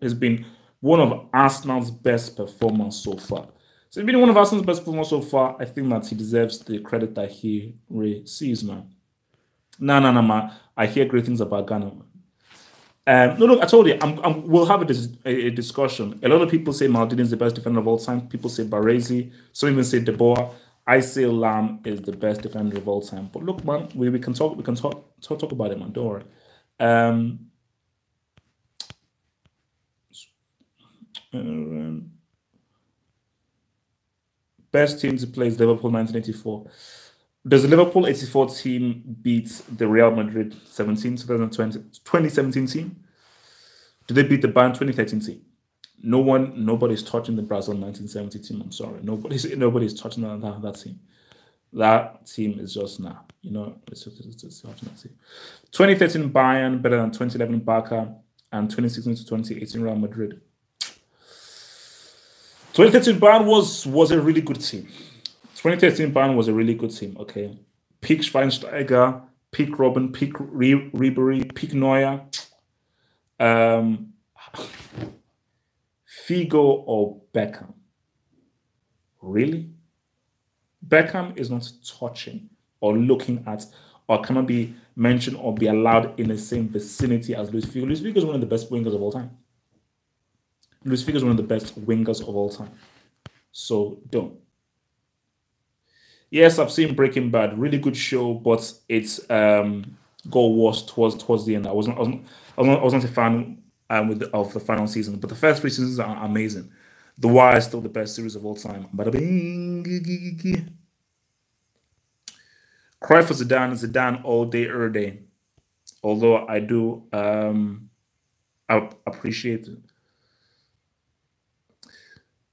he's been one of Arsenal's best performers so far. So being one of Arsenal's best performers so far, I think that he deserves the credit that he receives, man. No, man. I hear great things about Ghana, man. No, look, I told you, we'll have a discussion. A lot of people say Maldini is the best defender of all time. People say Baresi. Some even say De Boer. I say Lam is the best defender of all time. But look, man, we can talk about it, man. Don't worry. Best team to play is Liverpool 1984. Does the Liverpool 84 team beat the Real Madrid 2017 team? Do they beat the Bayern 2013 team? Nobody's touching the Brazil 1970 team. I'm sorry. Nobody's touching that team. That team is just nah. It's touching that team. 2013 Bayern better than 2011 Barca and 2016 to 2018 Real Madrid. 2013 Bayern was a really good team. 2013 Bayern was a really good team, okay? Peak Schweinsteiger, peak Robin, peak Ribery, peak Neuer. Figo or Beckham? Really? Beckham is not touching or looking at or cannot be mentioned or be allowed in the same vicinity as Luis Figo. Luis Figo is one of the best wingers of all time. Luis Figo is one of the best wingers of all time. So don't. Yes, I've seen Breaking Bad. Really good show, but it's got worse towards the end. I wasn't a fan of the final season, but the first 3 seasons are amazing. The Wire is still the best series of all time. Bada bing. Cry for Zidane all day, every day. Although I do I appreciate it.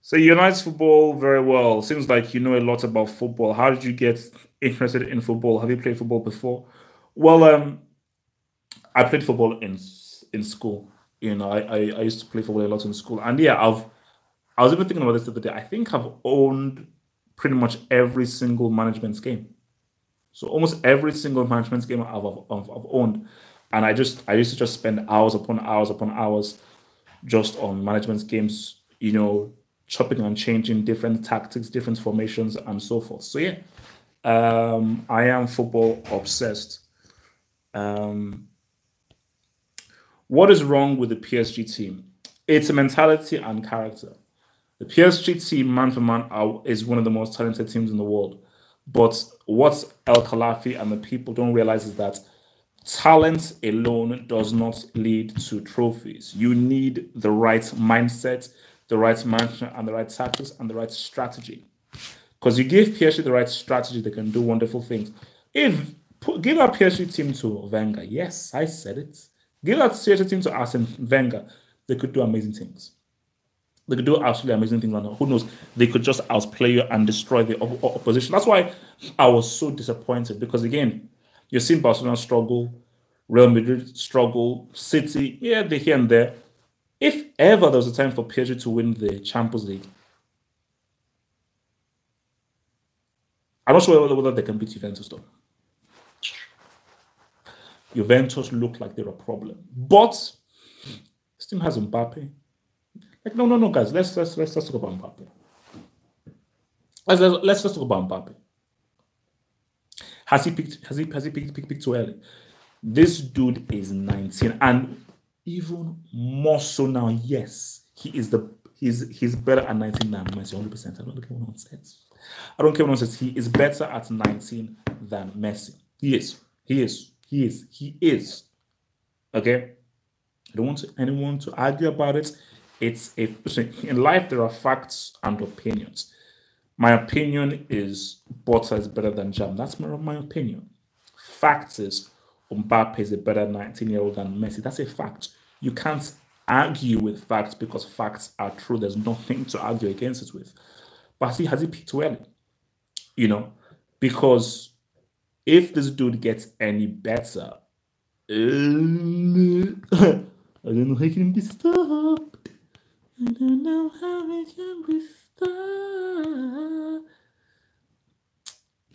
So United football very well. Seems like you know a lot about football. How did you get interested in football? Have you played football before? Well, I played football in school. I used to play football a lot in school, and yeah, I was even thinking about this the other day. I think I've owned pretty much every single management game. So almost every single management game I've owned, and I used to just spend hours upon hours just on management games. Chopping and changing different tactics, different formations, and so forth. So yeah, I am football obsessed. What is wrong with the PSG team? It's a mentality and character. The PSG team, man for man, is one of the most talented teams in the world. But what El Khalafi and the people don't realize is that talent alone does not lead to trophies. You need the right mindset, the right management, and the right tactics and the right strategy. Because you give PSG the right strategy, they can do wonderful things. Give our PSG team to Wenger, yes, I said it. Give that PSG team to Arsene Wenger, they could do amazing things. They could do absolutely amazing things. And who knows, they could just outplay you and destroy the opposition. That's why I was so disappointed because, again, you've seen Barcelona struggle, Real Madrid struggle, City, yeah, they're here and there. If ever there was a time for PSG to win the Champions League, I'm not sure whether they can beat Juventus, though. Juventus look like they're a problem. But this team has Mbappe. Like, no, guys. Let's talk about Mbappe. Let's talk about Mbappe. Has he picked too early? This dude is 19, and even more so now. Yes, he's better at 19 than Messi, 100%. I don't care what one says. I don't care what one says. He is better at 19 than Messi. He is. Okay. I don't want anyone to argue about it. In life there are facts and opinions. My opinion is butter is better than jam. That's my opinion. Fact is Mbappe is a better 19-year-old than Messi. That's a fact. You can't argue with facts because facts are true. There's nothing to argue against it with. But has he picked too early? You know, because if this dude gets any better, I don't know how he can be stopped. I don't know how he can be stopped.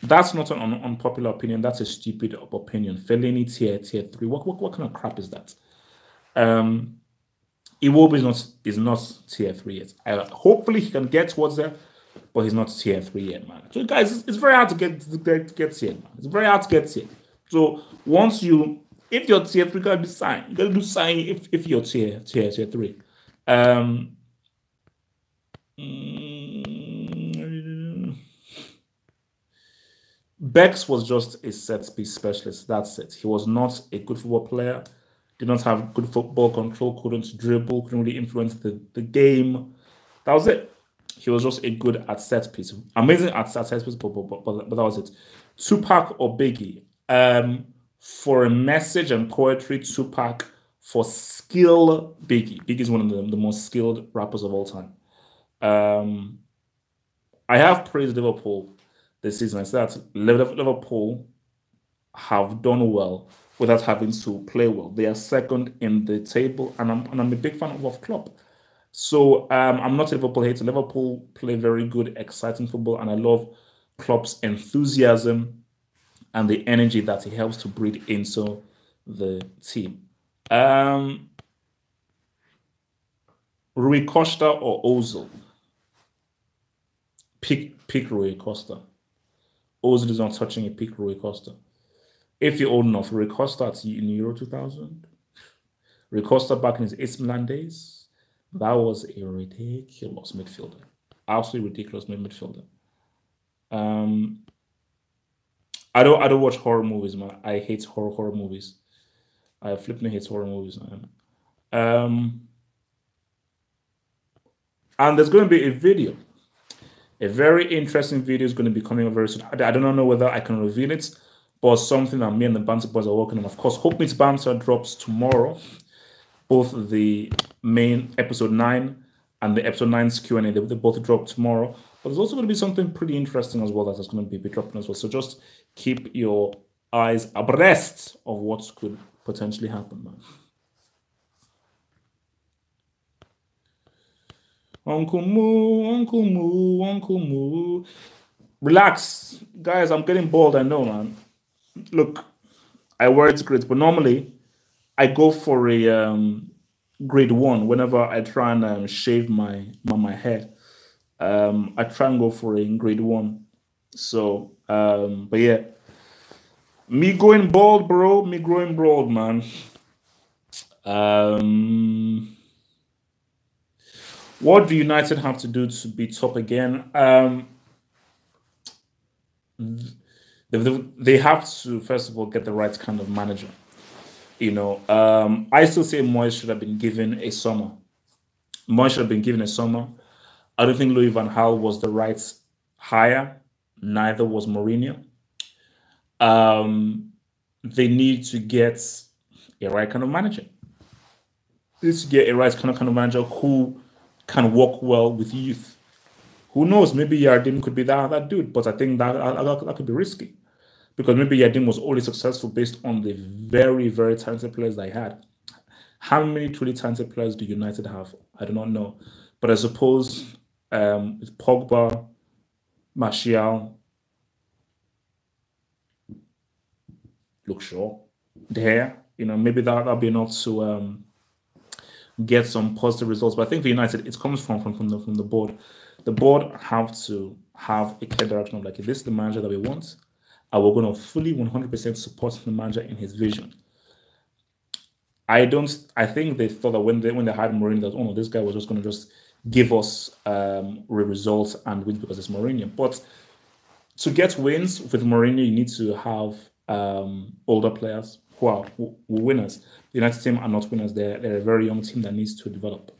That's not an unpopular opinion. That's a stupid opinion. Fellaini tier 3. What kind of crap is that? Iwobi is not tier 3 yet. Hopefully he can get towards there, but he's not tier 3 yet, man. So guys, it's very hard to get tier, man. It's very hard to get tier. So if you're tier 3, you gotta do sign. You gotta do sign if you're tier 3. Bex was just a set piece specialist. That's it. He was not a good football player. Did not have good football control. Couldn't dribble. Couldn't really influence the game. That was it. He was just a good at set piece. Amazing at set piece, but that was it. Tupac or Biggie? For a message and poetry, Tupac. For skill, Biggie. Biggie is one of the most skilled rappers of all time. I have praised Liverpool this season. I said that Liverpool have done well without having to play well. They are second in the table, and I'm a big fan of Klopp. So I'm not a Liverpool hater. Liverpool play very good, exciting football, and I love Klopp's enthusiasm and the energy that he helps to breed into the team. Rui Costa or Ozil? Pick Rui Costa. Ozil is not touching a pick Rui Costa. If you're old enough, Rui Costa in Euro 2000, Rui Costa back in his AC Milan days, that was a ridiculous midfielder. Absolutely ridiculous midfielder. I don't watch horror movies, man. I hate horror movies. I flipping hate horror movies, man. And there's going to be a video. A very interesting video is going to be coming up very soon. I don't know whether I can reveal it, but something that me and the Banter Boys are working on. Of course, Hope Meets Banter drops tomorrow. Both the main episode 9 and the episode 9's Q&A, they both drop tomorrow. But there's also going to be something pretty interesting as well that's going to be dropping as well. So just keep your eyes abreast of what could potentially happen, man. Uncle Moo. Relax. Guys, I'm getting bored, I know, man. Look, I wear it's great, but normally I go for a grade 1 whenever I try and shave my hair. I try and go for a grade 1. So, but yeah. Me going bald, bro. Me growing bald, man. What do United have to do to be top again? They have to first of all get the right kind of manager. I still say Moyes should have been given a summer. Moyes should have been given a summer. I don't think Louis van Gaal was the right hire. Neither was Mourinho. They need to get a right kind of manager. They need to get a right kind of manager who can work well with youth. Who knows? Maybe Yardim could be that dude, but I think that could be risky because maybe Yardim was only successful based on the very, very talented players they had. How many truly talented players do United have? I do not know. But I suppose with Pogba, Martial, Luke Shaw, there, maybe that'll be enough to get some positive results. But I think for United, it comes from the board. The board have to have a clear direction of like, this is the manager that we want, and we're going to fully 100% support the manager in his vision. I think they thought that when they hired Mourinho, that this guy was just going to just give us results and wins because it's Mourinho. But to get wins with Mourinho, you need to have older players who are winners. The United team are not winners. They're a very young team that needs to develop.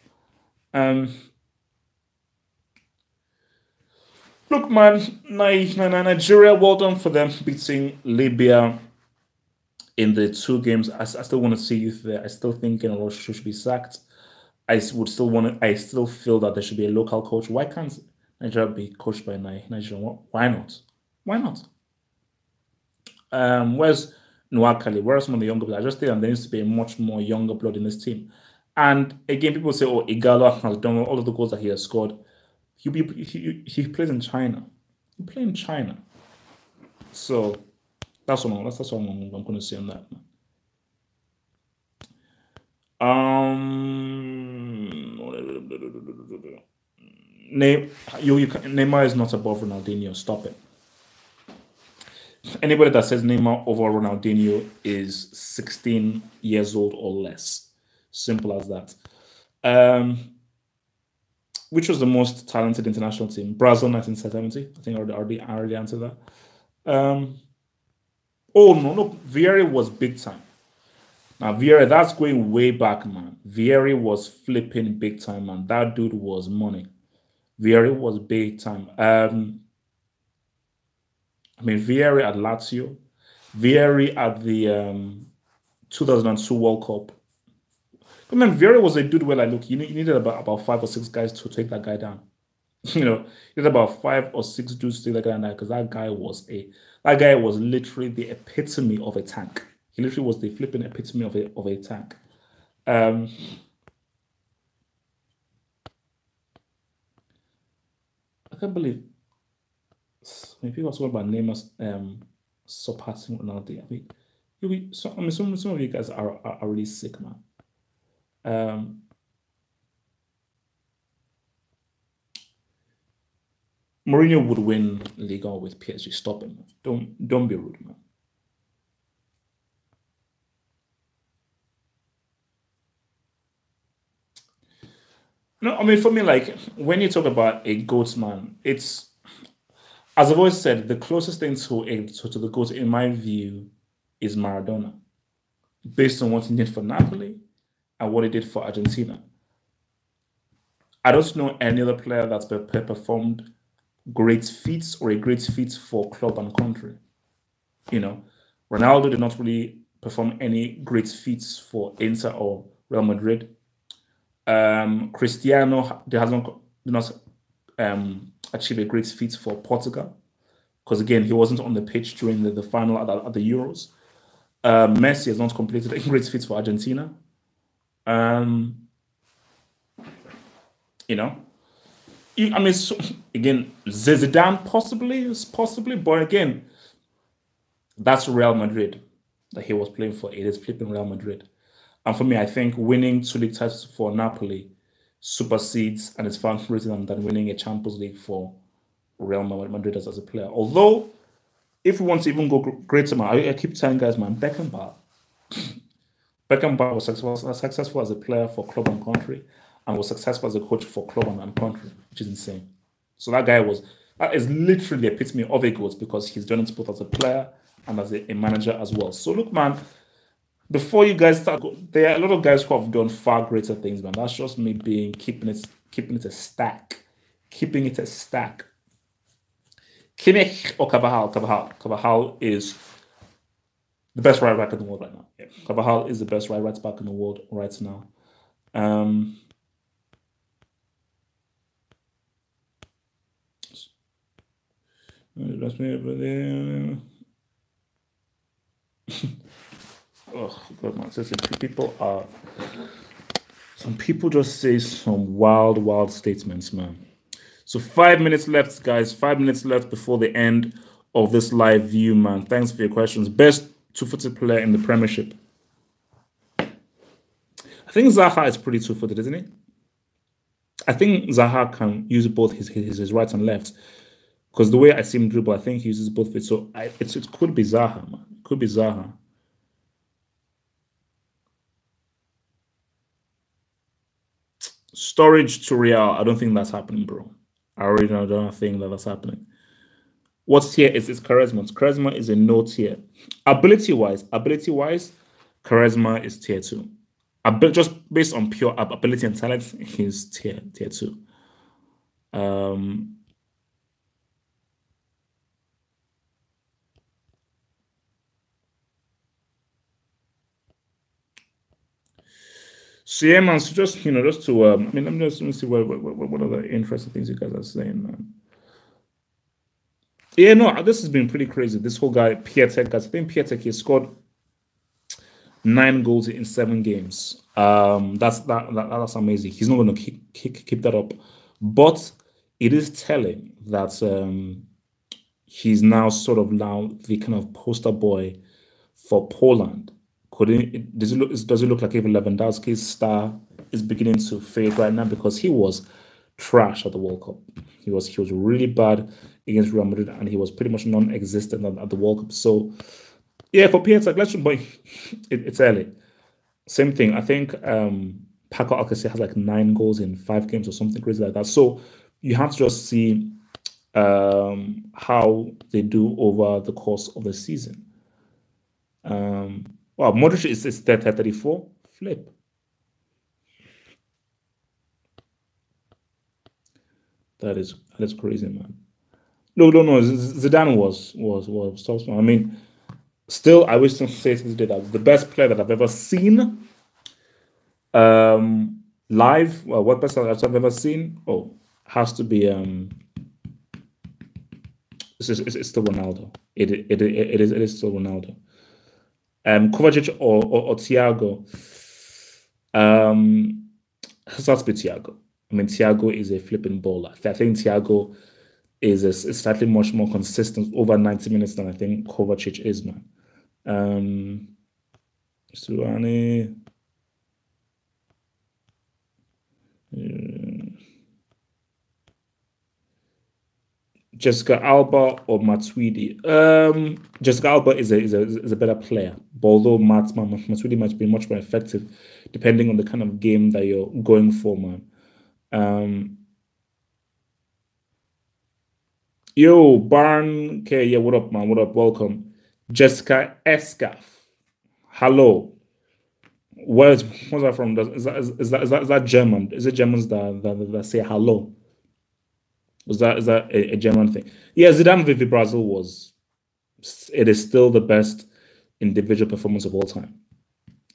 Look, man, Nigeria, well done for them beating Libya in the 2 games. I still want to see youth there. I still think General should be sacked. I still feel that there should be a local coach. Why can't Nigeria be coached by Nigeria? Why not? Why not? Where's Nwakali? Where's some of the younger players? I just think there needs to be a much more younger blood in this team. And again, people say, "Oh, Igalo has done all of the goals that he has scored." He plays in China. He plays in China. So that's what I'm going to say on that. Neymar is not above Ronaldinho. Stop it. Anybody that says Neymar over Ronaldinho is 16 years old or less. Simple as that. Which was the most talented international team? Brazil 1970. I think I already answered that. Oh no, Vieira was big time. Now Vieira, that's going way back, man. Vieira was flipping big time, man. That dude was money. Vieira was big time. Vieira at Lazio, Vieira at the 2002 World Cup. Vieira was a dude where, like, look, you needed about 5 or 6 guys to take that guy down. You needed about 5 or 6 dudes to take that guy down because that guy was literally the epitome of a tank. He literally was the flipping epitome of a tank. I can't believe. People are talking about Neymar surpassing Ronaldo. Some of you guys are really sick, man. Mourinho would win Liga with PSG. Stop him. Don't be rude, man. No, for me, like, when you talk about a GOAT, man, it's, as I've always said, the closest thing to the GOAT, in my view, is Maradona, based on what he did for Napoli and what he did for Argentina. I don't know any other player that's performed great feats or a great feat for club and country. Ronaldo did not really perform any great feats for Inter or Real Madrid. Cristiano did not achieve a great feat for Portugal because, again, he wasn't on the pitch during the final at the Euros. Messi has not completed a great feat for Argentina. Again, Zidane possibly, but again, that's Real Madrid that he was playing for. It is flipping Real Madrid. And for me, I think winning 2 league titles for Napoli supersedes and is far greater than winning a Champions League for Real Madrid as a player. Although, if we want to even go greater, man, I keep telling guys, man, Beckenbauer Beckenbauer was successful as a player for club and country, and was successful as a coach for club and country, which is insane. So that is literally the epitome of a GOAT because he's done it both as a player and as a manager as well. So look, man, before you guys start, there are a lot of guys who have done far greater things, man. That's just me keeping it a stack, keeping it a stack. Kimmich or Carvajal is the best right back in the world right now. Yeah. Carvajal is the best right back in the world right now. That's me over there. Oh God, man! So some people just say some wild statements, man. So 5 minutes left, guys. 5 minutes left before the end of this live view, man. Thanks for your questions. Best two-footed player in the Premiership. I think Zaha is pretty two-footed, isn't he? I think Zaha can use both his right and left. Because the way I see him dribble, I think he uses both feet. So it could be Zaha, man. It could be Zaha. Storage to Real. I don't think that's happening, bro. I already don't think that's happening. What's here is charisma. Charisma is a no tier. Ability-wise, charisma is tier 2. Just based on pure ability and talent, he's tier 2. So yeah, man. So just to I mean, let me see what other interesting things you guys are saying, man. Yeah, no, this has been pretty crazy. This whole guy, Piatek, guys. I think Piatek, he scored 9 goals in 7 games. That's amazing. He's not going to keep that up, but it is telling that he's now sort of the kind of poster boy for Poland. Does it look like even Lewandowski's star is beginning to fade right now because he was trash at the World Cup. He was really bad against Real Madrid, and he was pretty much non-existent at the World Cup. So yeah, for Piatek, it's early. Same thing. I think Paco Alcacer has like 9 goals in 5 games or something crazy like that. So you have to just see how they do over the course of the season. Wow, Modric is 34. Flip. That is crazy, man. No. Zidane was. I mean, still, I wish to say to this day that the best player that I've ever seen live. Well, what best player I've ever seen? Oh, has to be it's still Ronaldo. It is still Ronaldo. Kovacic or Thiago. Has to be Thiago. I mean, Thiago is a flipping bowler. I think Thiago is slightly much more consistent over 90 minutes than I think Kovacic is, man. Suane. Jessica Alba or Matuidi. Jessica Alba is a better player, although Matuidi might be much more effective depending on the kind of game that you're going for, man. Yo, Barn. Okay, yeah, what up, man? What up? Welcome. Jessica Escaf. Hello. Where's that from? Is that German? Is it Germans that say hello? Is that a German thing? Yeah, Zidane with Brazil it is still the best individual performance of all time.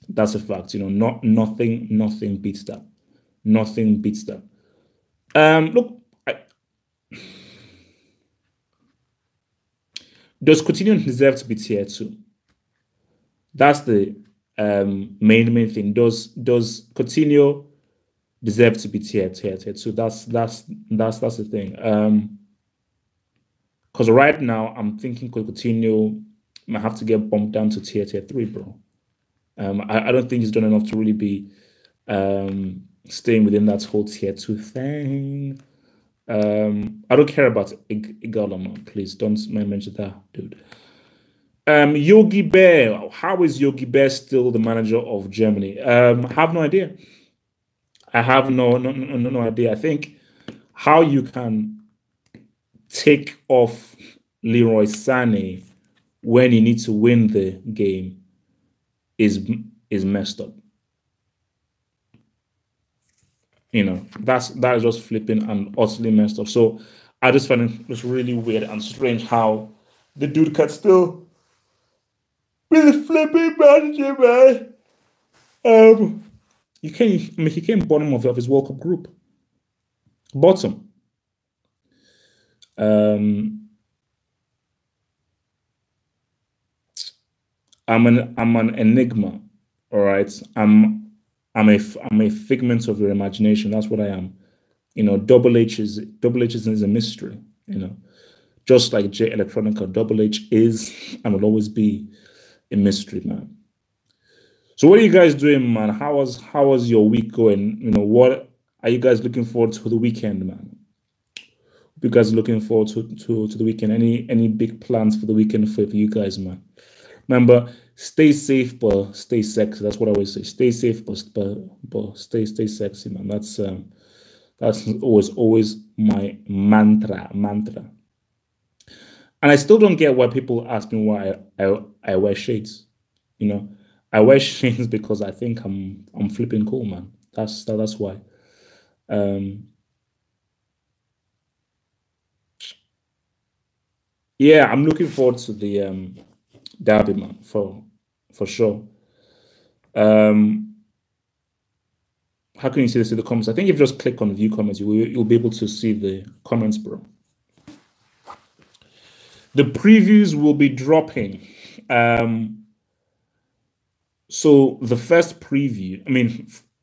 That's a fact. Nothing beats that. Nothing beats that. Look, does Coutinho deserve to be tier 2? That's the main thing. Does Coutinho deserve to be tier 2? That's the thing. Because right now I'm thinking Coutinho might have to get bumped down to tier 3, bro. I don't think he's done enough to really be staying within that whole tier 2 thing. I don't care about Igalo, man. Please don't mention that, dude. Yogi Bear. How is Yogi Bear still the manager of Germany? I have no idea. I have no idea. I think how you can take off Leroy Sané when you need to win the game is messed up. That is just flipping and utterly messed up. So I just find it just really weird and strange how the dude can still be the flipping manager, man. He came bottom of his World Cup group. Bottom. I'm an enigma. All right. I'm a figment of your imagination. That's what I am. Double H is a mystery. Just like J Electronica, Double H is and will always be a mystery, man. So what are you guys doing, man? How was your week going? What are you guys looking forward to the weekend, man? You guys looking forward to the weekend? Any big plans for the weekend for you guys, man? Remember, stay safe but stay sexy. That's what I always say. Stay safe but stay sexy, man. That's always my mantra. And I still don't get why people ask me why I wear shades. I wear shades because I think I'm flipping cool, man. That's why. Yeah, I'm looking forward to the derby, man, for sure. How can you see the comments? I think if you just click on view comments, you'll be able to see the comments, bro. The previews will be dropping. So the first preview,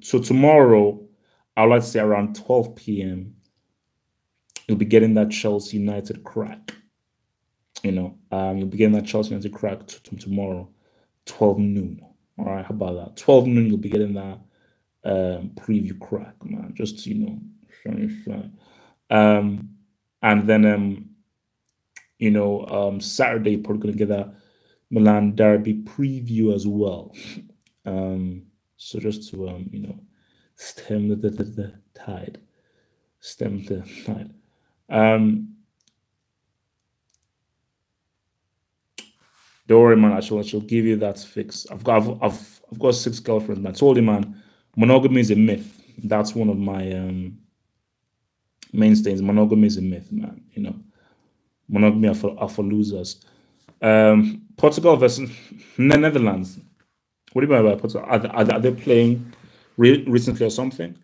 so tomorrow, I would like to say around 12 p.m., you'll be getting that Chelsea United crack. You'll be getting that Chelsea United crack tomorrow, 12 noon. All right, how about that? 12 noon, you'll be getting that preview crack, man. Just and then Saturday probably gonna get that Milan derby preview as well. So just to stem the tide. Don't worry, man. She'll give you that fix. I've got 6 girlfriends, man. I told you, man. Monogamy is a myth. That's one of my mainstays. Monogamy is a myth, man. Monogamy are for losers. Portugal versus Netherlands. What do you mean by Portugal? Are they playing recently or something?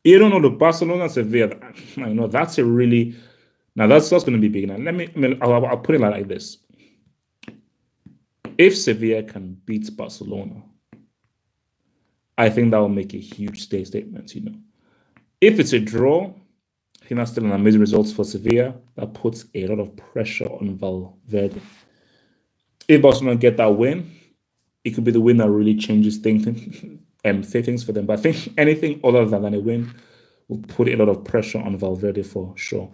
You don't know the Barcelona Sevilla. That's a really that's going to be big. Now I'll put it like this: if Sevilla can beat Barcelona, I think that will make a huge statement. If it's a draw, I think that's still an amazing result for Sevilla. That puts a lot of pressure on Valverde. If Barcelona get that win, it could be the win that really changes things for them. But I think anything other than a win will put a lot of pressure on Valverde for sure.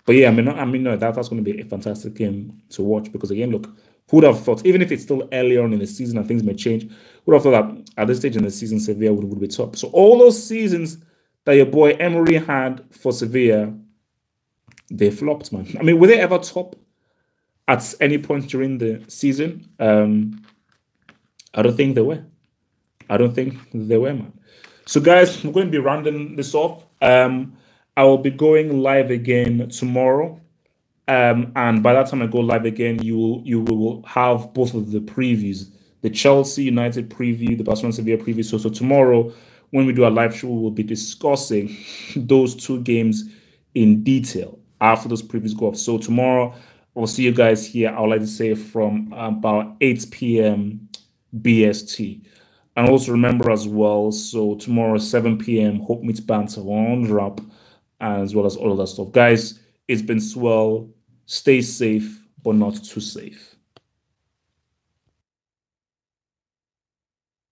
But yeah, that's going to be a fantastic game to watch because again, look, who would have thought, even if it's still earlier on in the season and things may change, who would have thought that at this stage in the season, Sevilla would be top. So all those seasons that your boy Emery had for Sevilla, they flopped, man. Were they ever top at any point during the season? I don't think they were. Man. So, guys, we're going to be rounding this off. I will be going live again tomorrow. And by that time I go live again, you will have both of the previews, the Chelsea United preview, the Barcelona Sevilla preview. So tomorrow, when we do our live show, we will be discussing those 2 games in detail after those previews go off. So tomorrow, I'll see you guys here, I would like to say, from about 8 p.m. BST. And also remember as well, so tomorrow 7 p.m. Hope Meets Banter on Drop, as well as all of that stuff. Guys, it's been swell. Stay safe, but not too safe.